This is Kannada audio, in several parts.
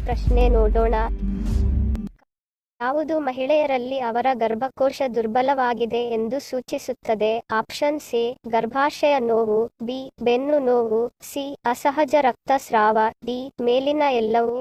ಪ್ರಶ್ನೆ ನೋಡೋಣ. ಯಾವುದು ಮಹಿಳೆಯರಲ್ಲಿ ಅವರ ಗರ್ಭಕೋಶ ದುರ್ಬಲವಾಗಿದೆ ಎಂದು ಸೂಚಿಸುತ್ತದೆ? ಆಪ್ಷನ್ ಸಿ ಗರ್ಭಾಶಯ ನೋವು, ಬಿ ಬೆನ್ನು ನೋವು, ಸಿ ಅಸಹಜ ರಕ್ತಸ್ರಾವ, ಡಿ ಮೇಲಿನ ಎಲ್ಲವೂ.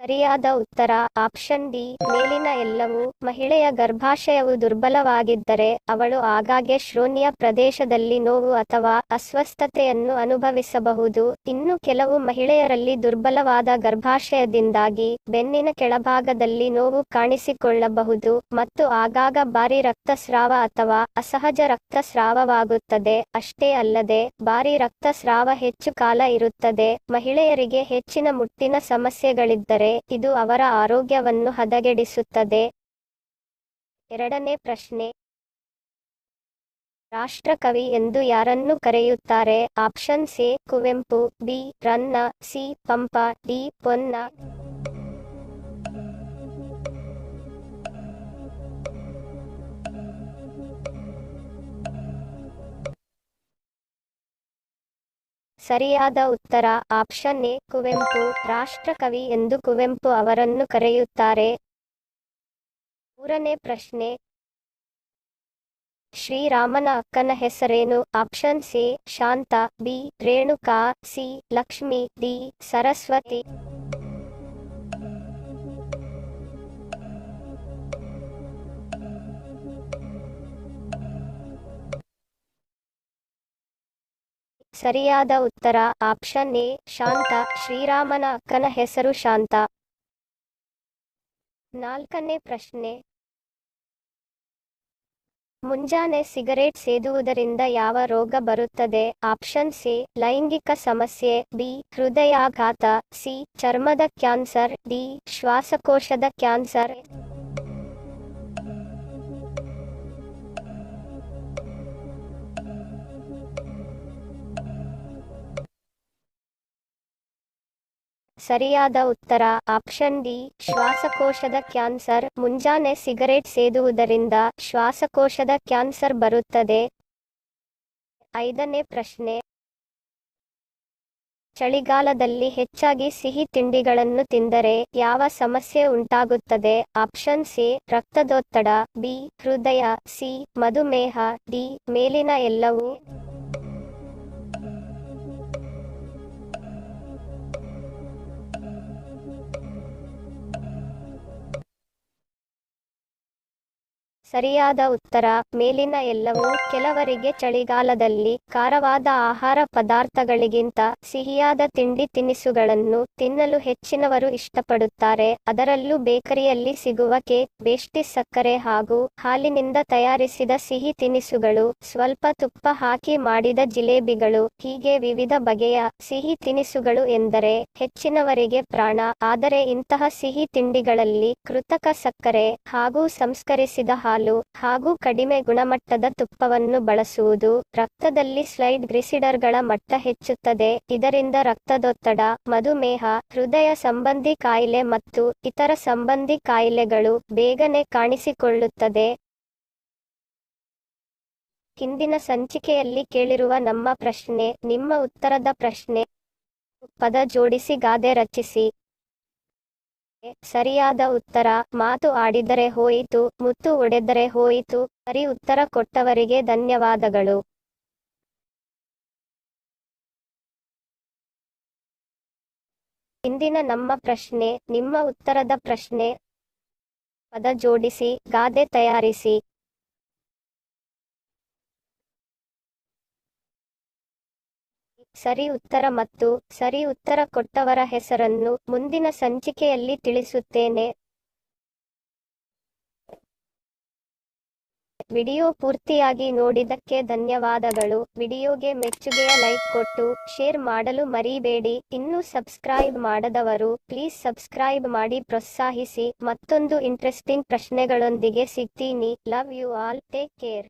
ಸರಿಯಾದ ಉತ್ತರ ಆಪ್ಷನ್ ಡಿ ಮೇಲಿನ ಎಲ್ಲವೂ. ಮಹಿಳೆಯ ಗರ್ಭಾಶಯವು ದುರ್ಬಲವಾಗಿದ್ದರೆ ಅವಳು ಆಗಾಗ್ಗೆ ಶ್ರೋಣಿಯ ಪ್ರದೇಶದಲ್ಲಿ ನೋವು ಅಥವಾ ಅಸ್ವಸ್ಥತೆಯನ್ನು ಅನುಭವಿಸಬಹುದು. ಇನ್ನು ಕೆಲವು ಮಹಿಳೆಯರಲ್ಲಿ ದುರ್ಬಲವಾದ ಗರ್ಭಾಶಯದಿಂದಾಗಿ ಬೆನ್ನಿನ ಕೆಳಭಾಗದಲ್ಲಿ ನೋವು ಕಾಣಿಸಿಕೊಳ್ಳಬಹುದು ಮತ್ತು ಆಗಾಗ ಭಾರಿ ರಕ್ತಸ್ರಾವ ಅಥವಾ ಅಸಹಜ ರಕ್ತಸ್ರಾವವಾಗುತ್ತದೆ. ಅಷ್ಟೇ ಅಲ್ಲದೆ ಭಾರಿ ರಕ್ತಸ್ರಾವ ಹೆಚ್ಚು ಕಾಲ ಇರುತ್ತದೆ. ಮಹಿಳೆಯರಿಗೆ ಹೆಚ್ಚಿನ ಮುಟ್ಟಿನ ಸಮಸ್ಯೆಗಳಿದ್ದರೆ ಇದು ಅವರ ಆರೋಗ್ಯವನ್ನು ಹದಗೆಡಿಸುತ್ತದೆ. ಎರಡನೇ ಪ್ರಶ್ನೆ. ರಾಷ್ಟ್ರಕವಿ ಎಂದು ಯಾರನ್ನು ಕರೆಯುತ್ತಾರೆ? ಆಪ್ಷನ್ ಸಿ ಕುವೆಂಪು, ಬಿ ರನ್ನ, ಸಿ ಪಂಪ, ಡಿ ಪೊನ್ನ. ಸರಿಯಾದ ಉತ್ತರ ಆಪ್ಷನ್ ಎ ಕುವೆಂಪು. ರಾಷ್ಟ್ರಕವಿ ಎಂದು ಕುವೆಂಪು ಅವರನ್ನು ಕರೆಯುತ್ತಾರೆ. ಮೂರನೇ ಪ್ರಶ್ನೆ. ಶ್ರೀರಾಮನ ಅಕ್ಕನ ಹೆಸರೇನು? Option C Shanta, B Renuka, C Lakshmi, D Saraswati. ಸರಿಯಾದ ಉತ್ತರ ಆಪ್ಷನ್ ಎ ಶಾಂತ. ಶ್ರೀರಾಮನ ಅಕ್ಕನ ಹೆಸರು ಶಾಂತ. ನಾಲ್ಕನೇ ಪ್ರಶ್ನೆ. ಮುಂಜಾನೆ ಸಿಗರೇಟ್ ಸೇದುವುದರಿಂದ ಯಾವ ರೋಗ ಬರುತ್ತದೆ? ಆಪ್ಷನ್ ಸಿ ಲೈಂಗಿಕ ಸಮಸ್ಯೆ, ಬಿ ಹೃದಯಾಘಾತ, ಸಿ ಚರ್ಮದ ಕ್ಯಾನ್ಸರ್, ಡಿ ಶ್ವಾಸಕೋಶದ ಕ್ಯಾನ್ಸರ್. ಸರಿಯಾದ ಉತ್ತರ ಆಪ್ಷನ್ ಡಿ ಶ್ವಾಸಕೋಶದ ಕ್ಯಾನ್ಸರ್. ಮುಂಜಾನೆ ಸಿಗರೇಟ್ ಸೇದುವುದರಿಂದ ಶ್ವಾಸಕೋಶದ ಕ್ಯಾನ್ಸರ್ ಬರುತ್ತದೆ. ಐದನೇ ಪ್ರಶ್ನೆ. ಚಳಿಗಾಲದಲ್ಲಿ ಹೆಚ್ಚಾಗಿ ಸಿಹಿ ತಿಂಡಿಗಳನ್ನು ತಿಂದರೆ ಯಾವ ಸಮಸ್ಯೆ ಉಂಟಾಗುತ್ತದೆ? ಆಪ್ಷನ್ ಸಿ ರಕ್ತದೊತ್ತಡ, ಬಿ ಹೃದಯ, ಸಿ ಮಧುಮೇಹ, ಡಿ ಮೇಲಿನ ಎಲ್ಲವೂ. ಸರಿಯಾದ ಉತ್ತರ ಮೇಲಿನ ಎಲ್ಲವೂ. ಕೆಲವರಿಗೆ ಚಳಿಗಾಲದಲ್ಲಿ ಖಾರವಾದ ಆಹಾರ ಪದಾರ್ಥಗಳಿಗಿಂತ ಸಿಹಿಯಾದ ತಿಂಡಿ ತಿನಿಸುಗಳನ್ನು ತಿನ್ನಲು ಹೆಚ್ಚಿನವರು ಇಷ್ಟಪಡುತ್ತಾರೆ. ಅದರಲ್ಲೂ ಬೇಕರಿಯಲ್ಲಿ ಸಿಗುವ ಕೇಕ್, ಬೇಷ್ಟಿ ಸಕ್ಕರೆ ಹಾಗೂ ಹಾಲಿನಿಂದ ತಯಾರಿಸಿದ ಸಿಹಿ ತಿನಿಸುಗಳು, ಸ್ವಲ್ಪ ತುಪ್ಪ ಹಾಕಿ ಮಾಡಿದ ಜಿಲೇಬಿಗಳು, ಹೀಗೆ ವಿವಿಧ ಬಗೆಯ ಸಿಹಿ ತಿನಿಸುಗಳು ಎಂದರೆ ಹೆಚ್ಚಿನವರಿಗೆ ಪ್ರಾಣ. ಆದರೆ ಇಂತಹ ಸಿಹಿ ತಿಂಡಿಗಳಲ್ಲಿ ಕೃತಕ ಸಕ್ಕರೆ ಹಾಗೂ ಸಂಸ್ಕರಿಸಿದ ಹಾಲು ಹಾಗೂ ಕಡಿಮೆ ಗುಣಮಟ್ಟದ ತುಪ್ಪವನ್ನು ಬಳಸುವುದು ರಕ್ತದಲ್ಲಿ ಟ್ರೈಗ್ಲಿಸರೈಡ್ಗಳ ಮಟ್ಟ ಹೆಚ್ಚುತ್ತದೆ. ಇದರಿಂದ ರಕ್ತದೊತ್ತಡ, ಮಧುಮೇಹ, ಹೃದಯ ಸಂಬಂಧಿ ಕಾಯಿಲೆ ಮತ್ತು ಇತರ ಸಂಬಂಧಿ ಕಾಯಿಲೆಗಳು ಬೇಗನೆ ಕಾಣಿಸಿಕೊಳ್ಳುತ್ತದೆ. ಹಿಂದಿನ ಸಂಚಿಕೆಯಲ್ಲಿ ಕೇಳಿರುವ ನಮ್ಮ ಪ್ರಶ್ನೆ. ನಿಮ್ಮ ಉತ್ತರದ ಪ್ರಶ್ನೆ. ಪದ ಜೋಡಿಸಿ ಗಾದೆ ರಚಿಸಿ. ಸರಿಯಾದ ಉತ್ತರ ಮಾತು ಆಡಿದರೆ ಹೋಯಿತು, ಮುತ್ತು ಒಡೆದರೆ ಹೋಯಿತು. ಸರಿ ಉತ್ತರ ಕೊಟ್ಟವರಿಗೆ ಧನ್ಯವಾದಗಳು. ಇಂದಿನ ನಮ್ಮ ಪ್ರಶ್ನೆ. ನಿಮ್ಮ ಉತ್ತರದ ಪ್ರಶ್ನೆ. ಪದ ಜೋಡಿಸಿ ಗಾದೆ ತಯಾರಿಸಿ. ಸರಿ ಉತ್ತರ ಮತ್ತು ಸರಿ ಉತ್ತರ ಕೊಟ್ಟವರ ಹೆಸರನ್ನು ಮುಂದಿನ ಸಂಚಿಕೆಯಲ್ಲಿ ತಿಳಿಸುತ್ತೇನೆ. ವಿಡಿಯೋ ಪೂರ್ತಿಯಾಗಿ ನೋಡಿದ್ದಕ್ಕೆ ಧನ್ಯವಾದಗಳು. ವಿಡಿಯೋಗೆ ಮೆಚ್ಚುಗೆಯ ಲೈಕ್ ಕೊಟ್ಟು ಶೇರ್ ಮಾಡಲು ಮರಿಬೇಡಿ. ಇನ್ನೂ ಸಬ್ಸ್ಕ್ರೈಬ್ ಮಾಡದವರು ಪ್ಲೀಸ್ ಸಬ್ಸ್ಕ್ರೈಬ್ ಮಾಡಿ ಪ್ರೋತ್ಸಾಹಿಸಿ. ಮತ್ತೊಂದು ಇಂಟ್ರೆಸ್ಟಿಂಗ್ ಪ್ರಶ್ನೆಗಳೊಂದಿಗೆ ಸಿಗ್ತೀನಿ. Love you all. Take care.